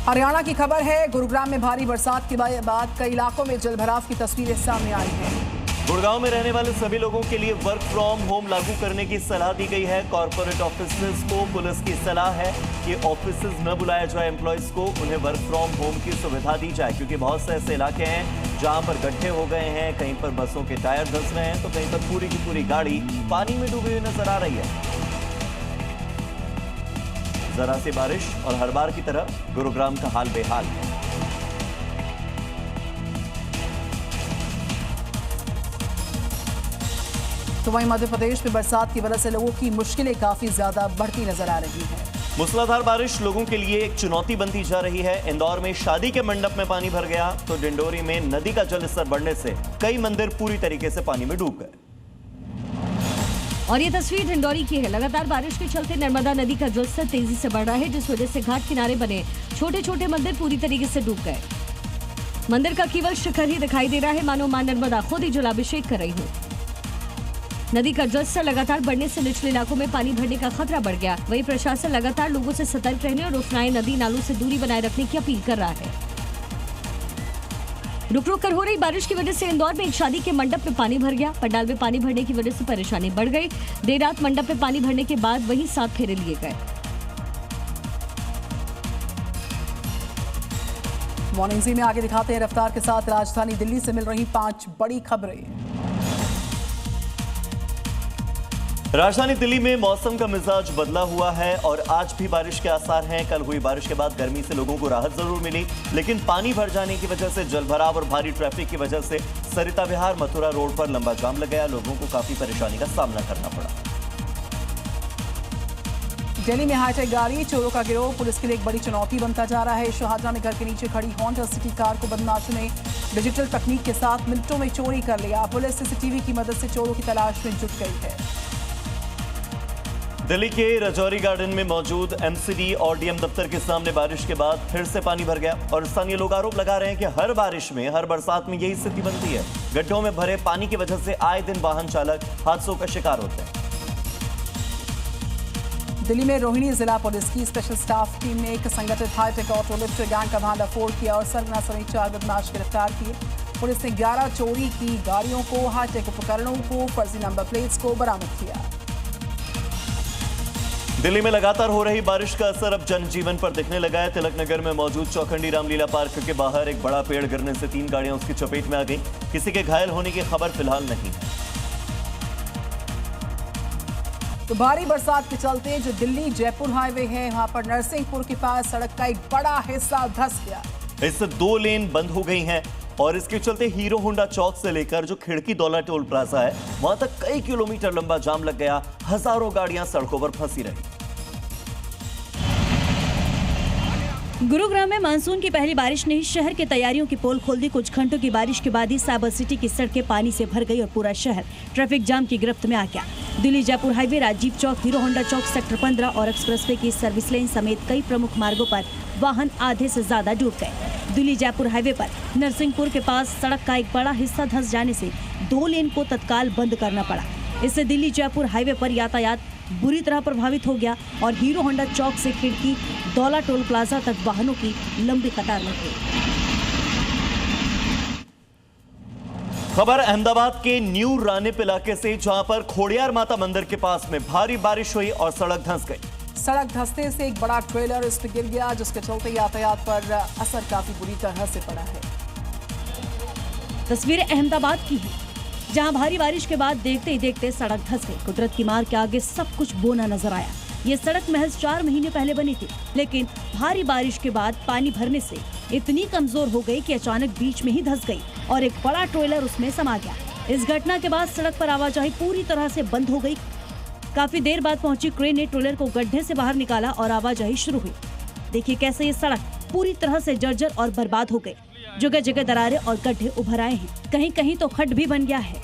हरियाणा की खबर है। गुरुग्राम में भारी बरसात के बाद कई इलाकों में जलभराव की तस्वीरें सामने आई हैं। गुड़गांव में रहने वाले सभी लोगों के लिए वर्क फ्रॉम होम लागू करने की सलाह दी गई है। कॉर्पोरेट ऑफिसर्स को पुलिस की सलाह है कि ऑफिसर्स न बुलाया जाए एम्प्लॉयज को, उन्हें वर्क फ्रॉम होम की सुविधा दी जाए, क्योंकि बहुत से ऐसे इलाके हैं जहां पर गड्ढे हो गए हैं, कहीं पर बसों के टायर धंस रहे हैं तो कहीं पर पूरी की पूरी गाड़ी पानी में डूबी हुई नजर आ रही है। जरा सी बारिश और हर बार की तरह गुरुग्राम का हाल बेहाल है। तो वहीं मध्य प्रदेश में बरसात की वजह से लोगों की मुश्किलें काफी ज्यादा बढ़ती नजर आ रही हैं। मूसलाधार बारिश लोगों के लिए एक चुनौती बनती जा रही है। इंदौर में शादी के मंडप में पानी भर गया तो डिंडोरी में नदी का जलस्तर बढ़ने से कई मंदिर पूरी तरीके से पानी में डूब गए। और ये तस्वीर डिंडोरी की है। लगातार बारिश के चलते नर्मदा नदी का जलस्तर तेजी से बढ़ रहा है, जिस वजह से घाट किनारे बने छोटे छोटे मंदिर पूरी तरीके से डूब गए। मंदिर का केवल शिखर ही दिखाई दे रहा है, मानो मां नर्मदा खुद ही जलाभिषेक कर रही हो। नदी का जलस्तर लगातार बढ़ने से निचले इलाकों में पानी भरने का खतरा बढ़ गया। वहीं प्रशासन लगातार लोगों से सतर्क रहने और उफनाए नदी नालों से दूरी बनाए रखने की अपील कर रहा है। रुक रुक कर हो रही बारिश की वजह से इंदौर में एक शादी के मंडप में पानी भर गया। पंडाल में पानी भरने की वजह से परेशानी बढ़ गई। देर रात मंडप में पानी भरने के बाद वहीं 7 फेरे लिए गए। मॉर्निंग जी में आगे दिखाते हैं रफ्तार के साथ राजधानी दिल्ली से मिल रही 5 बड़ी खबरें। राजधानी दिल्ली में मौसम का मिजाज बदला हुआ है और आज भी बारिश के आसार हैं। कल हुई बारिश के बाद गर्मी से लोगों को राहत जरूर मिली, लेकिन पानी भर जाने की वजह से जलभराव और भारी ट्रैफिक की वजह से सरिता विहार मथुरा रोड पर लंबा जाम लग गया। लोगों को काफी परेशानी का सामना करना पड़ा। दिल्ली में हाईटेक गाड़ी चोरों का गिरोह पुलिस के लिए एक बड़ी चुनौती बनता जा रहा है। शाहजहां में घर के नीचे खड़ी होंडा सिटी कार को बदमाशों ने डिजिटल तकनीक के साथ मिनटों में चोरी कर लिया। पुलिस सीसीटीवी की मदद से चोरों की तलाश में जुट गई है। दिल्ली के रजौरी गार्डन में मौजूद एमसीडी और डीएम दफ्तर के सामने बारिश के बाद फिर से पानी भर गया और स्थानीय लोग आरोप लगा रहे हैं कि हर बारिश में, हर बरसात में यही स्थिति बनती है। गड्ढों में भरे पानी की वजह से आए दिन वाहन चालक हादसों का शिकार होते हैं। दिल्ली में रोहिणी जिला पुलिस की स्पेशल स्टाफ टीम ने एक संगठित हाईटेक ऑटो लिफ्ट गैंग का भांडाफोड़ किया और सरगना समेत 4 बदमाश गिरफ्तार किए। पुलिस ने 11 चोरी की गाड़ियों को, हाईटेक उपकरणों को, फर्जी नंबर प्लेट्स को बरामद किया। दिल्ली में लगातार हो रही बारिश का असर अब जनजीवन पर दिखने लगा है। तिलक नगर में मौजूद चौखंडी रामलीला पार्क के बाहर एक बड़ा पेड़ गिरने से 3 गाड़ियां उसकी चपेट में आ गई। किसी के घायल होने की खबर फिलहाल नहीं है। तो भारी बरसात के चलते जो दिल्ली जयपुर हाईवे है, वहां पर नरसिंहपुर के पास सड़क का एक बड़ा हिस्सा धंस गया। इससे 2 लेन बंद हो गई हैं और इसके चलते हीरो होंडा चौक से लेकर जो खिड़की दौला टोल प्लाजा है, वहां तक कई किलोमीटर लंबा जाम लग गया। हजारों गाड़ियां सड़कों पर फंसी रही। गुरुग्राम में मानसून की पहली बारिश ने शहर के तैयारियों की पोल खोल दी। कुछ घंटों की बारिश के बाद ही साइबर सिटी की सड़कें पानी से भर गई और पूरा शहर ट्रैफिक जाम की गिरफ्त में आ गया। Delhi Jaipur highway, Rajiv Chowk, hero Honda चौक, सेक्टर 15 और एक्सप्रेसवे की सर्विस लेन समेत कई प्रमुख मार्गों पर वाहन आधे से ज्यादा डूब गए। दिल्ली जयपुर हाईवे पर नरसिंहपुर के पास सड़क का एक बड़ा हिस्सा धंस जाने से 2 लेन को तत्काल बंद करना पड़ा। इससे दिल्ली जयपुर हाईवे पर यातायात बुरी तरह प्रभावित हो गया और हीरो होंडा चौक से खिड़की दौला टोल प्लाजा तक वाहनों की लंबी कतार लग गई। खबर अहमदाबाद के न्यू रानीप इलाके से, जहां पर खोड़ियार माता मंदिर के पास में भारी बारिश हुई और सड़क धंस गई। सड़क धंसने से एक बड़ा ट्रेलर इस पर गिर गया, जिसके चलते यातायात पर असर काफी बुरी तरह से पड़ा है। तस्वीरें अहमदाबाद की है, जहां भारी बारिश के बाद देखते ही देखते सड़क धंस गई। कुदरत की मार के आगे सब कुछ बोना नजर आया। ये सड़क महज 4 महीने पहले बनी थी, लेकिन भारी बारिश के बाद पानी भरने से इतनी कमजोर हो गई कि अचानक बीच में ही धंस गई और एक बड़ा ट्रेलर उसमें समा गया। इस घटना के बाद सड़क पर आवाजाही पूरी तरह से बंद हो गई। काफी देर बाद पहुंची क्रेन ने ट्रेलर को गड्ढे से बाहर निकाला और आवाजाही शुरू हुई। देखिए कैसे ये सड़क पूरी तरह से जर्जर और बर्बाद हो गई। जगह जगह दरारें और गड्ढे उभर आए हैं, कहीं कहीं तो खड्ड भी बन गया है।